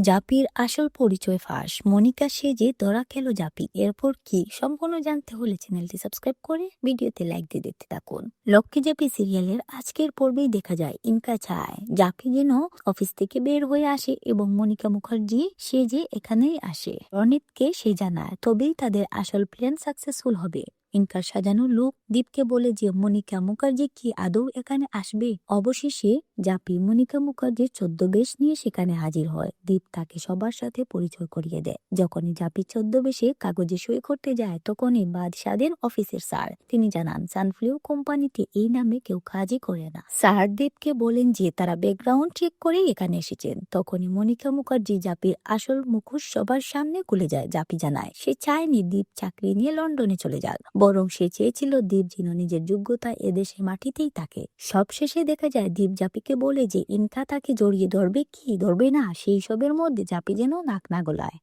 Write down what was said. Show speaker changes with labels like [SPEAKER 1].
[SPEAKER 1] জাপির আসল পরিচয় ফাঁস, মনিকা সেজে ধরা খেলো জাপি। এরপর কি সম্পূর্ণ জানতে হলে চ্যানেলটি সাবস্ক্রাইব করে ভিডিওতে লাইক দিয়ে দেখতে থাকুন। লক্ষ্মী জাপি সিরিয়ালের আজকের পর্বেই দেখা যায় ইনকা চায় জাপি যেন অফিস থেকে বের হয়ে আসে এবং মনিকা মুখার্জি সেজে এখানেই আসে। রনিতকে সে জানায়, তবেই তাদের আসল প্ল্যান সাকসেসফুল হবে। ইনকার সাজানো লোক দীপকে বলে যে মনিকা মুখার্জি কি আদৌ এখানে আসবে। অবশেষে জাপি মনিকা মুখার্জির ছদ্মবেশ নিয়ে সেখানে হাজির হয়। দীপ তাকে সবার সাথে পরিচয় করিয়ে দেয়। যখনই জাপি ছদ্মবেশে কাগজে সই করতে যায়, তখনই বাদশাদের অফিসের স্যার তিনি জানান সানফ্লিউ কোম্পানিতে এই নামে কেউ কাজই করে না। স্যার দীপকে বলেন যে তারা ব্যাকগ্রাউন্ড চেক করে এখানে এসেছেন। তখনই মনিকা মুখার্জি জাপির আসল মুখোশ সবার সামনে খুলে যায়। জাপি জানায় সে চায়নি দীপ চাকরি নিয়ে লন্ডনে চলে যাক, বরং সে চেয়েছিল দীপ যেন নিজের যোগ্যতা এদেশে মাটিতেই থাকে। সবশেষে দেখা যায় দীপ জাপিকে বলে যে ইনকা তাকে জড়িয়ে ধরবে কি ধরবে না সেই সবের মধ্যে জাপি যেন নাক না গলায়।